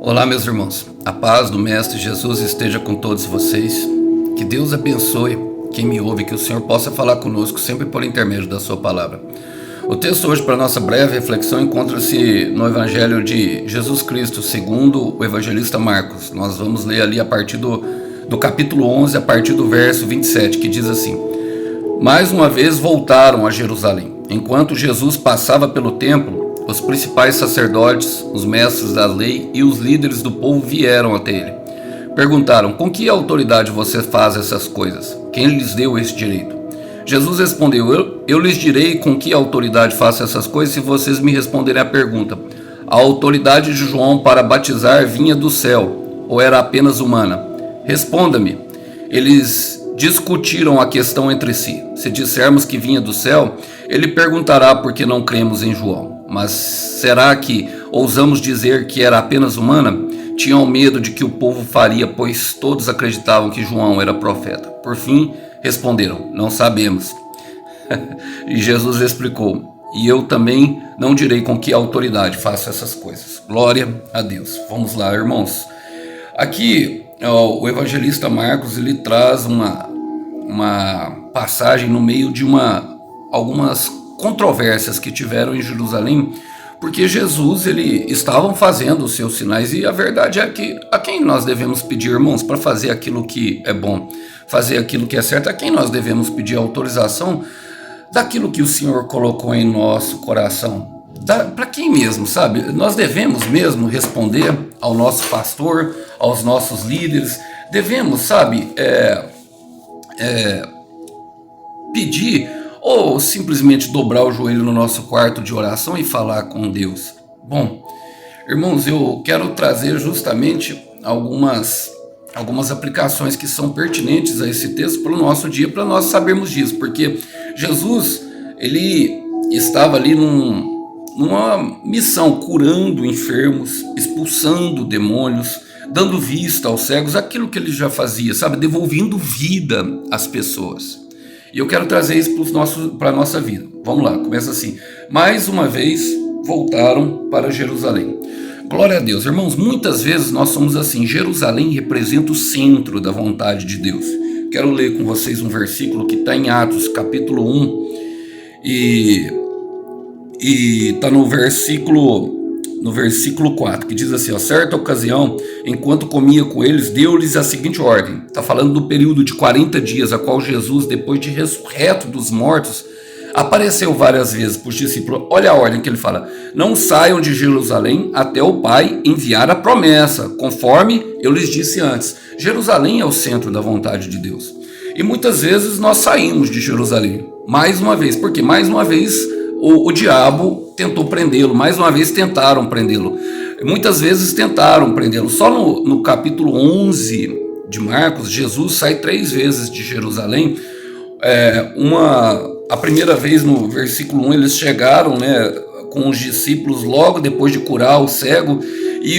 Olá, meus irmãos. A paz do Mestre Jesus esteja com todos vocês. Que Deus abençoe quem me ouve, que o Senhor possa falar conosco sempre por intermédio da sua palavra. O texto hoje para nossa breve reflexão encontra-se no Evangelho de Jesus Cristo, segundo o evangelista Marcos. Nós vamos ler ali a partir do capítulo 11, a partir do verso 27, que diz assim: Mais uma vez voltaram a Jerusalém. Enquanto Jesus passava pelo templo, os principais sacerdotes, os mestres da lei e os líderes do povo vieram até ele. Perguntaram: Com que autoridade você faz essas coisas? Quem lhes deu esse direito? Jesus respondeu: Eu lhes direi com que autoridade faço essas coisas se vocês me responderem a pergunta. A autoridade de João para batizar vinha do céu, ou era apenas humana? Responda-me. Eles discutiram a questão entre si. Se dissermos que vinha do céu, ele perguntará por que não cremos em João. Mas será que ousamos dizer que era apenas humana? Tinham medo de que o povo faria, pois todos acreditavam que João era profeta. Por fim, responderam: Não sabemos. E Jesus explicou: E eu também não direi com que autoridade faço essas coisas. Glória a Deus. Vamos lá, irmãos. Aqui, o evangelista Marcos, ele traz uma passagem no meio de algumas controvérsias que tiveram em Jerusalém, porque Jesus, ele estavam fazendo os seus sinais, e a verdade é que a quem nós devemos pedir, irmãos, para fazer aquilo que é bom, fazer aquilo que é certo? A quem nós devemos pedir autorização daquilo que o Senhor colocou em nosso coração? Para quem mesmo, sabe? Nós devemos mesmo responder ao nosso pastor, aos nossos líderes, devemos, sabe, pedir, ou simplesmente dobrar o joelho no nosso quarto de oração e falar com Deus? Bom, irmãos, eu quero trazer justamente algumas aplicações que são pertinentes a esse texto para o nosso dia, para nós sabermos disso, porque Jesus, ele estava ali numa missão, curando enfermos, expulsando demônios, dando vista aos cegos, aquilo que ele já fazia, sabe, devolvendo vida às pessoas. E eu quero trazer isso para a nossa vida. Vamos lá, começa assim. Mais uma vez voltaram para Jerusalém. Glória a Deus. Irmãos, muitas vezes nós somos assim. Jerusalém representa o centro da vontade de Deus. Quero ler com vocês um versículo que está em Atos, capítulo 1. E está no versículo 4, que diz assim: certa ocasião, enquanto comia com eles, deu-lhes a seguinte ordem. Está falando do período de 40 dias, a qual Jesus, depois de ressurreto dos mortos, apareceu várias vezes para os discípulos. Olha a ordem que ele fala: não saiam de Jerusalém até o Pai enviar a promessa, conforme eu lhes disse antes. Jerusalém é o centro da vontade de Deus. E muitas vezes nós saímos de Jerusalém, mais uma vez, porque mais uma vez o diabo tentou prendê-lo, mais uma vez tentaram prendê-lo. Muitas vezes tentaram prendê-lo. Só no capítulo 11 de Marcos, Jesus sai 3 vezes de Jerusalém. A primeira vez, no versículo 1, eles chegaram, né, com os discípulos logo depois de curar o cego, e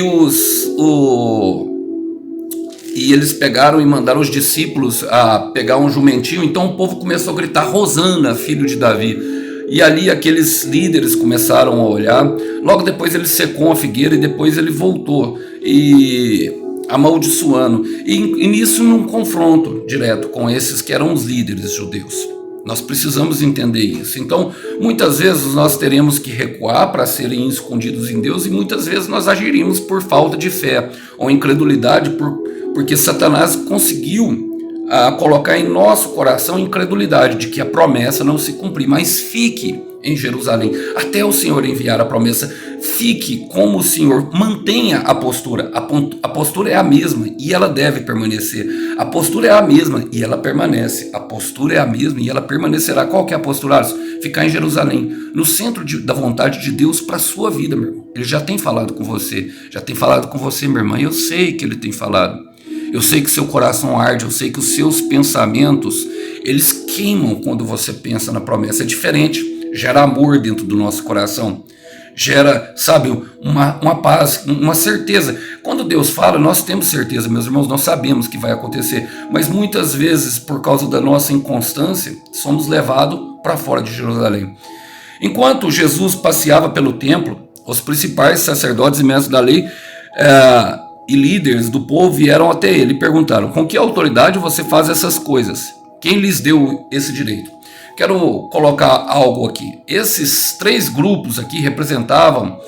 eles pegaram e mandaram os discípulos a pegar um jumentinho. Então o povo começou a gritar: Rosana, filho de Davi. E ali aqueles líderes começaram a olhar. Logo depois ele secou a figueira e depois ele voltou e amaldiçoando. E nisso, num confronto direto com esses que eram os líderes judeus. Nós precisamos entender isso. Então, muitas vezes nós teremos que recuar para serem escondidos em Deus, e muitas vezes nós agiríamos por falta de fé ou incredulidade, porque Satanás conseguiu colocar em nosso coração incredulidade de que a promessa não se cumprir. Mas fique em Jerusalém até o Senhor enviar a promessa. Fique como o Senhor, mantenha a postura. A postura é a mesma e ela deve permanecer. A postura é a mesma e ela permanece. A postura é a mesma e ela permanecerá. Qual que é a postura? Ficar em Jerusalém, no centro da vontade de Deus para a sua vida, meu irmão. Ele já tem falado com você, minha irmã. Eu sei que ele tem falado. Eu sei que seu coração arde, eu sei que os seus pensamentos, eles queimam quando você pensa na promessa. É diferente, gera amor dentro do nosso coração, gera, sabe, uma paz, uma certeza. Quando Deus fala, nós temos certeza, meus irmãos, nós sabemos que vai acontecer, mas muitas vezes, por causa da nossa inconstância, somos levados para fora de Jerusalém. Enquanto Jesus passeava pelo templo, os principais sacerdotes e mestres da lei e líderes do povo vieram até ele e perguntaram: com que autoridade você faz essas coisas? Quem lhes deu esse direito? Quero colocar algo aqui. Esses 3 grupos aqui representavam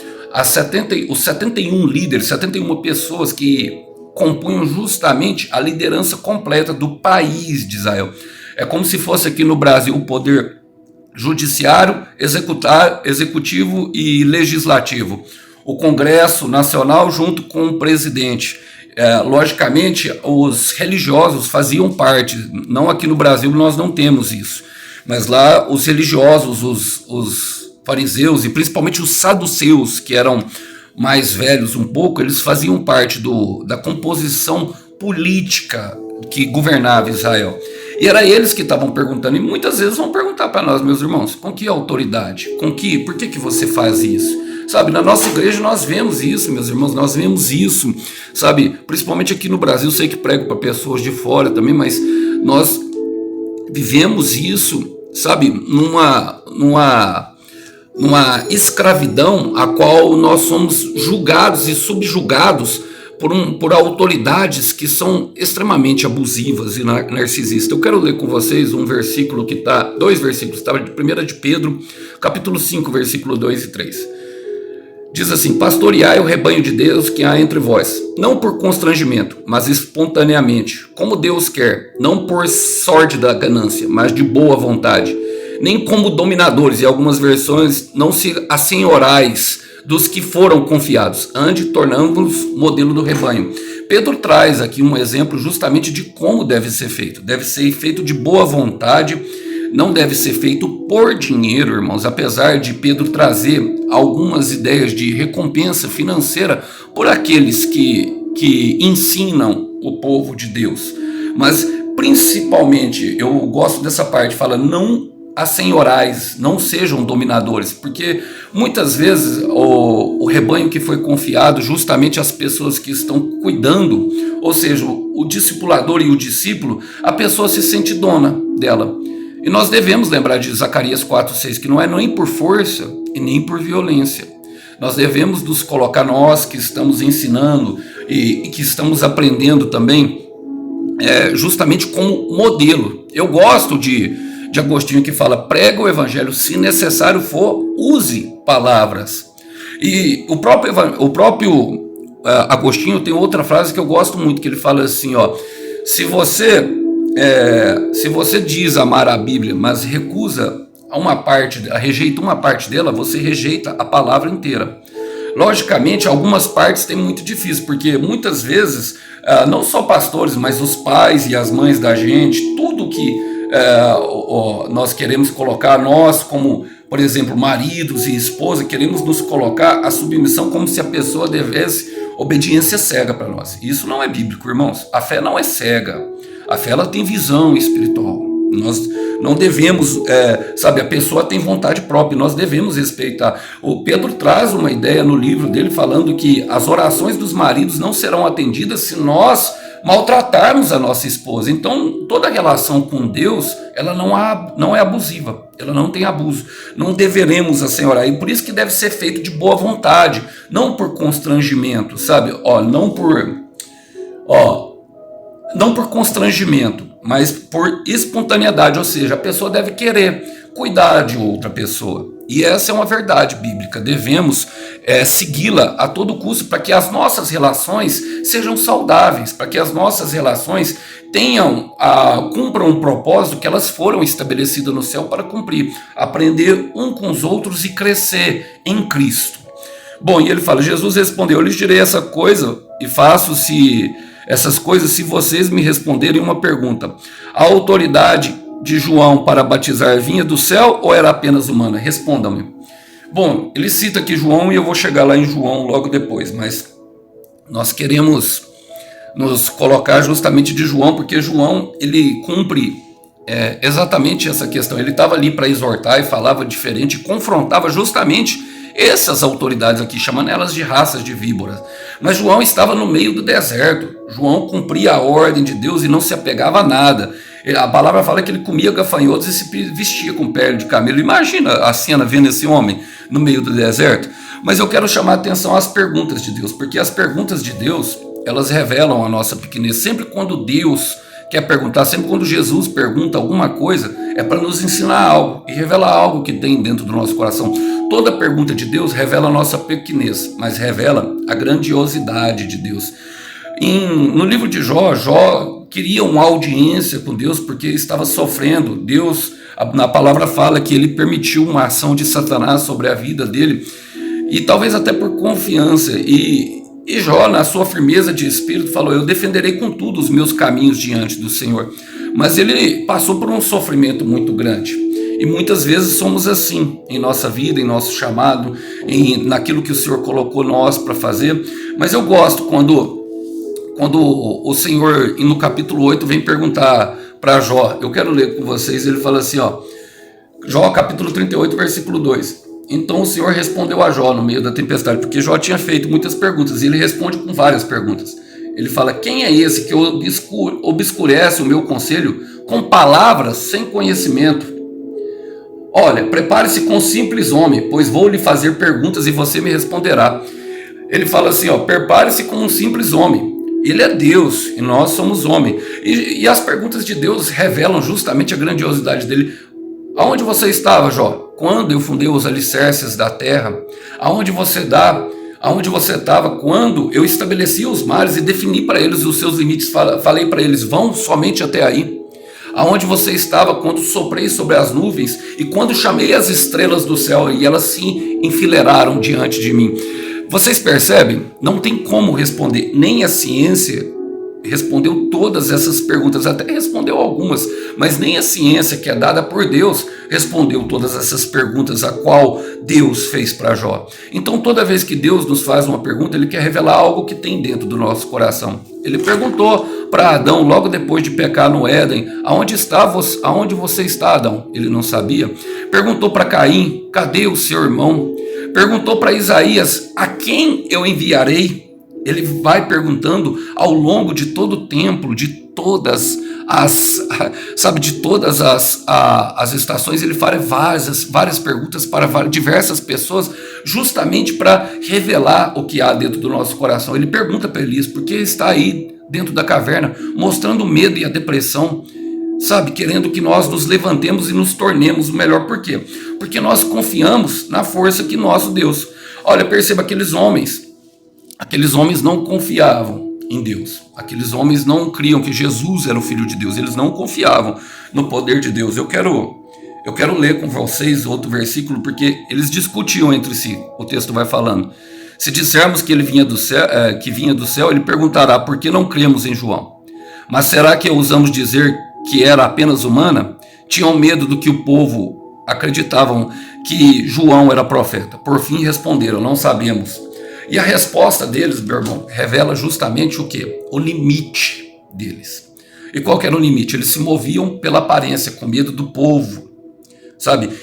os 71 líderes, 71 pessoas que compunham justamente a liderança completa do país de Israel. É como se fosse aqui no Brasil o poder judiciário, executivo e legislativo. O Congresso Nacional junto com o presidente. Logicamente, os religiosos faziam parte. Não aqui no Brasil nós não temos isso. Mas lá os religiosos, os fariseus e principalmente os saduceus, que eram mais velhos um pouco, eles faziam parte da composição política que governava Israel. E era eles que estavam perguntando, e muitas vezes vão perguntar para nós, meus irmãos, com que autoridade? Por que você faz isso? Sabe, na nossa igreja nós vemos isso, meus irmãos, nós vemos isso, sabe, principalmente aqui no Brasil, sei que prego para pessoas de fora também, mas nós vivemos isso, sabe, numa escravidão a qual nós somos julgados e subjugados por autoridades que são extremamente abusivas e narcisistas. Eu quero ler com vocês um versículo que está, 2 versículos, está de 1 de Pedro, capítulo 5, versículo 2 e 3. Diz assim: pastoreai o rebanho de Deus que há entre vós, não por constrangimento, mas espontaneamente, como Deus quer, não por sorte da ganância, mas de boa vontade, nem como dominadores, e algumas versões, não se assenhorais dos que foram confiados, ande tornando-os modelo do rebanho. Pedro traz aqui um exemplo justamente de como deve ser feito. Deve ser feito de boa vontade, não deve ser feito por dinheiro, irmãos, apesar de Pedro trazer algumas ideias de recompensa financeira por aqueles que ensinam o povo de Deus. Mas principalmente, eu gosto dessa parte, fala não assenhorais, não sejam dominadores, porque muitas vezes o rebanho que foi confiado, justamente as pessoas que estão cuidando, ou seja, o discipulador e o discípulo, a pessoa se sente dona dela. E nós devemos lembrar de Zacarias 4:6, que não é nem por força e nem por violência. Nós devemos nos colocar, nós que estamos ensinando e que estamos aprendendo também, justamente como modelo. Eu gosto de Agostinho, que fala: prega o evangelho, se necessário for, use palavras. E o próprio Agostinho tem outra frase que eu gosto muito, que ele fala assim, se você diz amar a Bíblia, mas rejeita uma parte dela, você rejeita a palavra inteira. Logicamente, algumas partes tem muito difícil, porque muitas vezes, não só pastores, mas os pais e as mães da gente, tudo que nós queremos colocar, nós como, por exemplo, maridos e esposa, queremos nos colocar a submissão como se a pessoa devesse obediência cega para nós. Isso não é bíblico, irmãos. A fé não é cega. A fé, ela tem visão espiritual. Nós não devemos, a pessoa tem vontade própria, nós devemos respeitar. O Pedro traz uma ideia no livro dele falando que as orações dos maridos não serão atendidas se nós maltratarmos a nossa esposa. Então, toda relação com Deus, ela não é abusiva, ela não tem abuso. Não deveremos assenhorar, e por isso que deve ser feito de boa vontade, não por constrangimento, sabe? Não por constrangimento, mas por espontaneidade, ou seja, a pessoa deve querer cuidar de outra pessoa. E essa é uma verdade bíblica, devemos segui-la a todo custo para que as nossas relações sejam saudáveis, para que as nossas relações cumpram um propósito que elas foram estabelecidas no céu para cumprir, aprender um com os outros e crescer em Cristo. Bom, e ele fala: Jesus respondeu: eu lhes direi essa coisa e faço-se essas coisas se vocês me responderem uma pergunta. A autoridade de João para batizar vinha do céu ou era apenas humana? Respondam-me. Bom, ele cita aqui João e eu vou chegar lá em João logo depois, mas nós queremos nos colocar justamente de João, porque João, ele cumpre exatamente essa questão. Ele estava ali para exortar e falava diferente, confrontava justamente essas autoridades aqui, chamando elas de raças de víboras. Mas João estava no meio do deserto. João cumpria a ordem de Deus e não se apegava a nada. A palavra fala que ele comia gafanhotos e se vestia com pele de camelo. Imagina a cena vendo esse homem no meio do deserto. Mas eu quero chamar a atenção às perguntas de Deus, porque as perguntas de Deus, elas revelam a nossa pequenez. Sempre quando Deus quer perguntar, sempre quando Jesus pergunta alguma coisa, é para nos ensinar algo e revelar algo que tem dentro do nosso coração. Toda pergunta de Deus revela a nossa pequenez, mas revela a grandiosidade de Deus. No livro de Jó queria uma audiência com Deus porque estava sofrendo. Deus, na palavra fala que ele permitiu uma ação de Satanás sobre a vida dele, e talvez até por confiança. E Jó, na sua firmeza de espírito, falou: eu defenderei com tudo os meus caminhos diante do Senhor. Mas ele passou por um sofrimento muito grande. E muitas vezes somos assim em nossa vida, em nosso chamado, naquilo que o Senhor colocou nós para fazer. Mas eu gosto quando o Senhor, no capítulo 8, vem perguntar para Jó. Eu quero ler com vocês. Ele fala assim, Jó, capítulo 38, versículo 2. Então o Senhor respondeu a Jó no meio da tempestade, porque Jó tinha feito muitas perguntas, e ele responde com várias perguntas. Ele fala: quem é esse que obscurece o meu conselho com palavras sem conhecimento? Olha, prepare-se com um simples homem, pois vou lhe fazer perguntas e você me responderá. Ele fala assim, prepare-se com um simples homem. Ele é Deus e nós somos homem. E as perguntas de Deus revelam justamente a grandiosidade dele. Aonde você estava, Jó? Quando eu fundei os alicerces da terra? Aonde você estava quando eu estabeleci os mares e defini para eles os seus limites? Falei para eles: vão somente até aí. Aonde você estava quando soprei sobre as nuvens e quando chamei as estrelas do céu e elas se enfileiraram diante de mim? Vocês percebem? Não tem como responder. Nem a ciência respondeu todas essas perguntas, até respondeu algumas, mas nem a ciência, que é dada por Deus, respondeu todas essas perguntas a qual Deus fez para Jó. Então, toda vez que Deus nos faz uma pergunta, Ele quer revelar algo que tem dentro do nosso coração. Ele perguntou para Adão, logo depois de pecar no Éden: aonde você está, Adão? Ele não sabia. Perguntou para Caim: cadê o seu irmão? Perguntou para Isaías: a quem eu enviarei? Ele vai perguntando ao longo de todo o tempo, de todas as estações. Ele faz várias perguntas para diversas pessoas, justamente para revelar o que há dentro do nosso coração. Ele pergunta para Elias: por que está aí dentro da caverna, mostrando o medo e a depressão, querendo que nós nos levantemos e nos tornemos o melhor. Por quê? Porque nós confiamos na força que nosso Deus. Olha, perceba, aqueles homens não confiavam em Deus. Aqueles homens não criam que Jesus era o Filho de Deus. Eles não confiavam no poder de Deus. Eu quero ler com vocês outro versículo, porque eles discutiam entre si. O texto vai falando: se dissermos que ele vinha do céu, ele perguntará: por que não cremos em João? Mas será que ousamos dizer que era apenas humana? Tinham medo do que o povo acreditavam que João era profeta. Por fim responderam: não sabemos. E a resposta deles, meu irmão, revela justamente o quê? O limite deles. E qual que era o limite? Eles se moviam pela aparência, com medo do povo,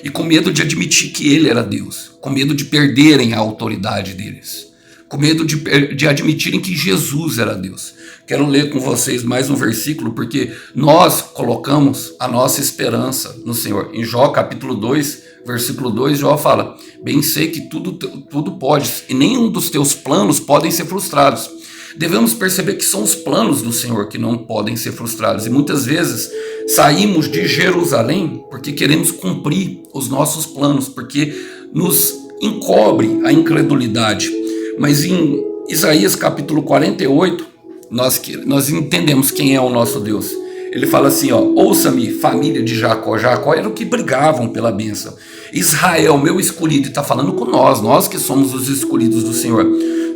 e com medo de admitir que ele era Deus, com medo de perderem a autoridade deles, com medo de admitirem que Jesus era Deus. Quero ler com vocês mais um versículo, porque nós colocamos a nossa esperança no Senhor. Em Jó capítulo 2, versículo 2, Jó fala: bem sei que tudo podes, e nenhum dos teus planos podem ser frustrados. Devemos perceber que são os planos do Senhor que não podem ser frustrados. E muitas vezes saímos de Jerusalém porque queremos cumprir os nossos planos, porque nos encobre a incredulidade. Mas em Isaías capítulo 48, nós entendemos quem é o nosso Deus. Ele fala assim, ouça-me, família de Jacó. Jacó era o que brigavam pela bênção. Israel, meu escolhido, está falando com nós que somos os escolhidos do Senhor.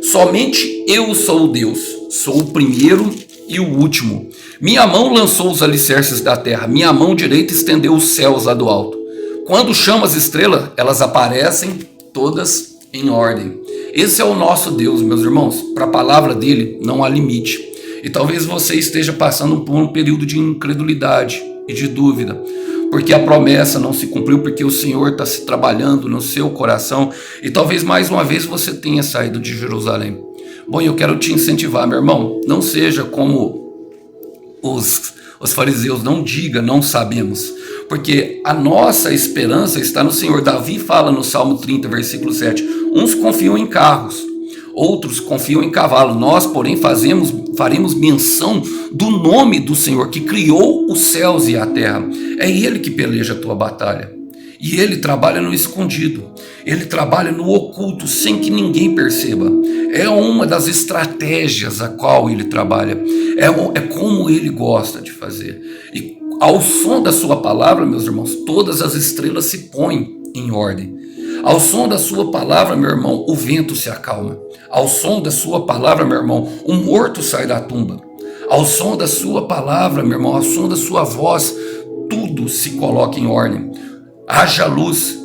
Somente eu sou o Deus, sou o primeiro e o último. Minha mão lançou os alicerces da terra, minha mão direita estendeu os céus lá do alto. Quando chamo as estrelas, elas aparecem todas em ordem. Esse é o nosso Deus, meus irmãos. Para a palavra dele não há limite. E talvez você esteja passando por um período de incredulidade e de dúvida, porque a promessa não se cumpriu, porque o Senhor está se trabalhando no seu coração, e talvez mais uma vez você tenha saído de Jerusalém. Bom, eu quero te incentivar, meu irmão, não seja como os fariseus, não diga, não sabemos, porque a nossa esperança está no Senhor. Davi fala no Salmo 30, versículo 7, uns confiam em carros, outros confiam em cavalo, nós, porém, faremos menção do nome do Senhor, que criou os céus e a terra. É Ele que peleja a tua batalha. E Ele trabalha no escondido, Ele trabalha no oculto, sem que ninguém perceba. É uma das estratégias a qual Ele trabalha, é como Ele gosta de fazer. E ao som da sua palavra, meus irmãos, todas as estrelas se põem em ordem. Ao som da sua palavra, meu irmão, o vento se acalma. Ao som da sua palavra, meu irmão, o morto sai da tumba. Ao som da sua palavra, meu irmão, ao som da sua voz, tudo se coloca em ordem. Haja luz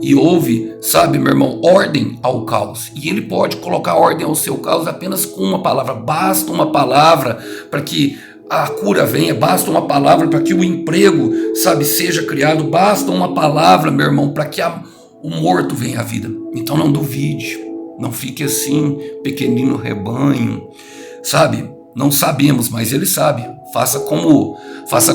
e houve, sabe, meu irmão, ordem ao caos. E Ele pode colocar ordem ao seu caos apenas com uma palavra. Basta uma palavra para que a cura venha, basta uma palavra para que o emprego, sabe, seja criado, basta uma palavra, meu irmão, para que o morto venha à vida. Então não duvide, não fique assim, pequenino rebanho, sabe? Não sabemos, mas Ele sabe. Faça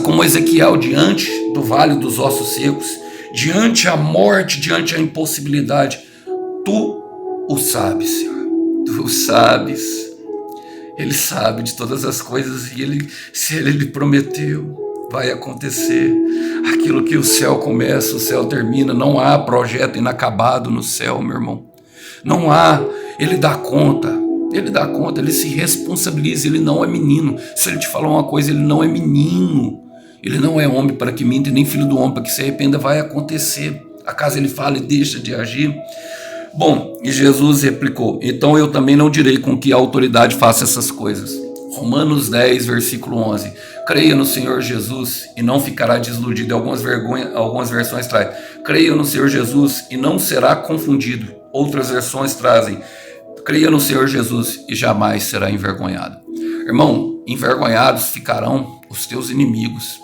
como Ezequiel diante do vale dos ossos secos, diante a morte, diante a impossibilidade. Tu o sabes, Senhor. Tu o sabes. Ele sabe de todas as coisas e se Ele lhe prometeu, vai acontecer. Aquilo que o céu começa, o céu termina. Não há projeto inacabado no céu, meu irmão. Não há. Ele dá conta. Ele se responsabiliza. Ele não é menino. Se Ele te falar uma coisa, Ele não é menino. Ele não é homem para que minta, nem filho do homem para que se arrependa. Vai acontecer. Acaso Ele fala e deixa de agir? Bom, e Jesus replicou, então eu também não direi com que a autoridade faça essas coisas. Romanos 10, versículo 11. Creia no Senhor Jesus e não ficará desiludido. Algumas versões trazem, creia no Senhor Jesus e não será confundido. Outras versões trazem, creia no Senhor Jesus e jamais será envergonhado. Irmão, envergonhados ficarão os teus inimigos.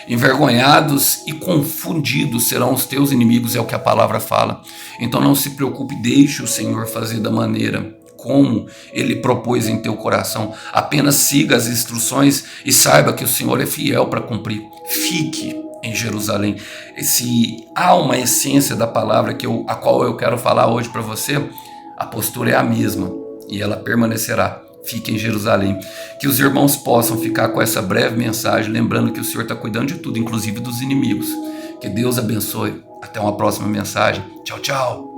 Envergonhados e confundidos serão os teus inimigos, é o que a palavra fala. Então não se preocupe, deixe o Senhor fazer da maneira como Ele propôs em teu coração. Apenas siga as instruções e saiba que o Senhor é fiel para cumprir. Fique em Jerusalém. Se há uma essência da palavra a qual eu quero falar hoje para você, a postura é a mesma e ela permanecerá. Fique em Jerusalém. Que os irmãos possam ficar com essa breve mensagem, lembrando que o Senhor está cuidando de tudo, inclusive dos inimigos. Que Deus abençoe. Até uma próxima mensagem. Tchau, tchau.